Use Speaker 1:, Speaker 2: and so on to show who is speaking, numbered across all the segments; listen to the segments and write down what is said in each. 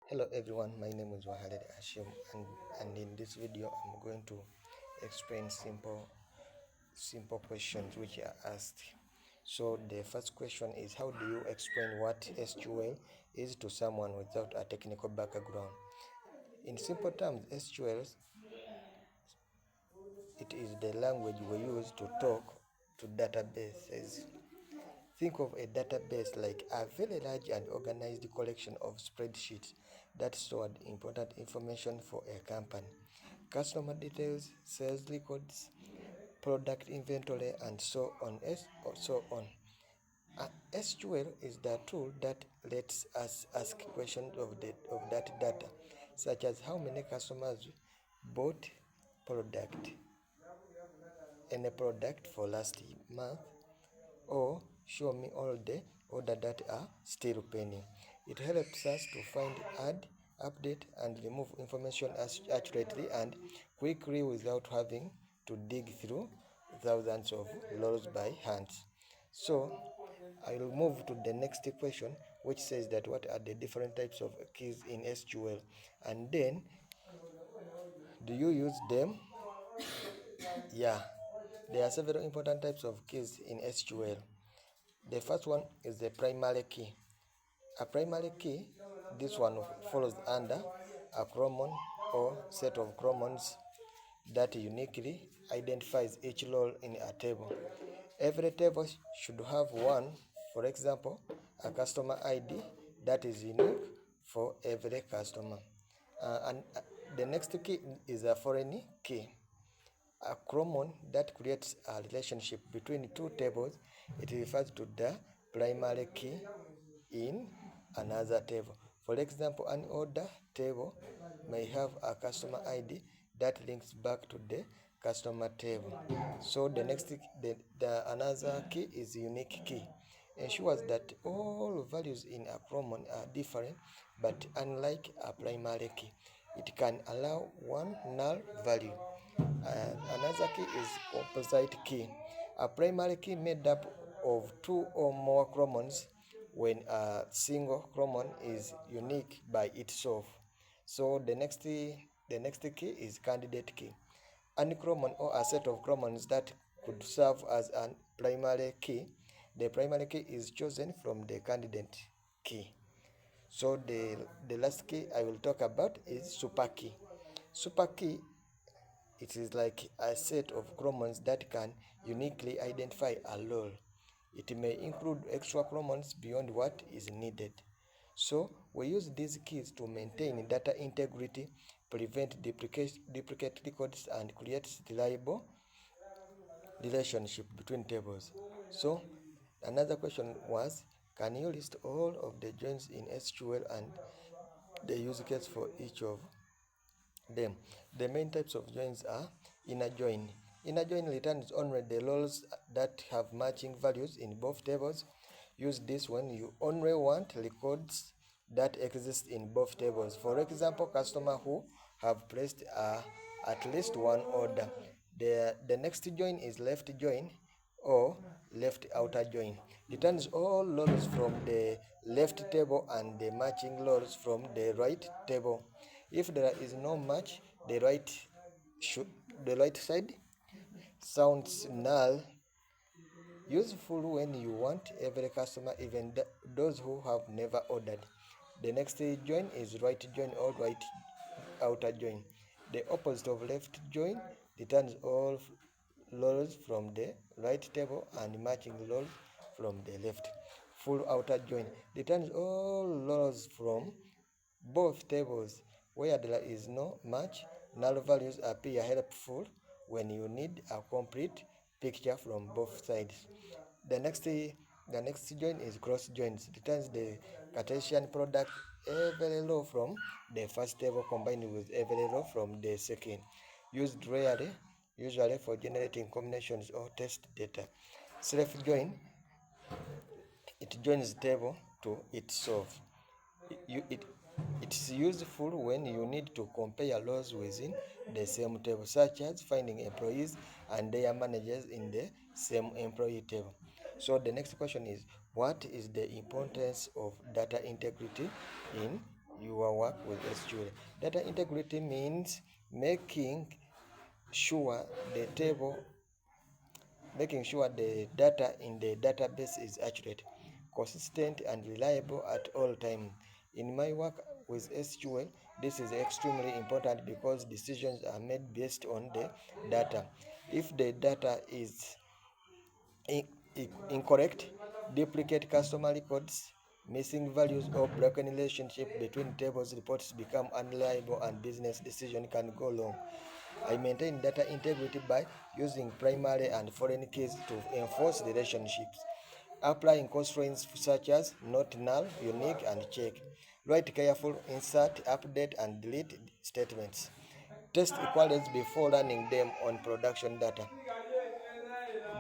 Speaker 1: Hello everyone, my name is Wahaled Ashim, and in this video I'm going to explain simple questions which are asked. So the first question is, how do you explain what SQL is to someone without a technical background? In simple terms, SQL, it is the language we use to talk to databases. Think of a database like a very large and organized collection of spreadsheets that stored important information for a company. Customer details, sales records, product inventory, and so on. SQL is the tool that lets us ask questions of that data, such as how many customers bought product any product for last month, or show me all the orders that are still pending. It helps us to find, add, update, and remove information accurately and quickly without having to dig through thousands of rows by hand. So I will move to the next question, which says that what are the different types of keys in SQL, and then do you use them? Yeah, there are several important types of keys in SQL. The first one is the primary key. A primary key, this one follows under a common or set of commons that uniquely identifies each role in a table. Every table should have one, for example, a customer ID that is unique for every customer. And the next key is a foreign key, a common that creates a relationship between two tables. It refers to the primary key in another table. For example, an order table may have a customer ID that links back to the customer table. So the next the another key is unique key. Ensures that all values in a common are different, but unlike a primary key, it can allow one null value. Another key is composite key, a primary key made up of two or more commons when a single common is unique by itself. So the next key is candidate key, any common or a set of commons that could serve as a primary key. The primary key is chosen from the candidate key. So the last key I will talk about is super key. Super key, it is like a set of commons that can uniquely identify a role. It may include extra commons beyond what is needed. So we use these keys to maintain data integrity, prevent duplicate records, and create reliable relationship between tables. So another question was, can you list all of the joins in SQL and the use case for each of them? The main types of joins are inner join. Inner join returns only the rows that have matching values in both tables. Use this when you only want records that exist in both tables. For example, customer who have placed at least one order. The next join is left join or left outer join. Returns all rows from the left table and the matching rows from the right table. If there is no match, the right side sounds null. Useful when you want every customer, even those who have never ordered. The next join is right join or right outer join. The opposite of left join returns all rows from the right table and matching rows from the left. Full outer join returns all rows from both tables. Where there is no match, null values appear helpful when you need a complete picture from both sides. The next join is cross joins. Returns the Cartesian product, every row from the first table combined with every row from the second. Used rarely, usually for generating combinations or test data. Self join, it joins the table to itself. It's useful when you need to compare rows within the same table, such as finding employees and their managers in the same employee table. So the next question is, what is the importance of data integrity in your work with SQL. Data integrity means making sure the table making sure the data in the database is accurate, consistent, and reliable at all times. In my work with SQL, this is extremely important because decisions are made based on the data. If the data is incorrect, duplicate customer records, missing values, or broken relationship between tables, reports become unreliable and business decision can go wrong. I maintain data integrity by using primary and foreign keys to enforce relationships. Applying constraints such as not null, unique, and check. Write careful insert, update, and delete statements. Test equalities before running them on production data.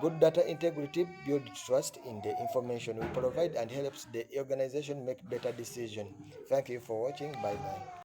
Speaker 1: Good data integrity builds trust in the information we provide and helps the organization make better decisions. Thank you for watching. Bye bye.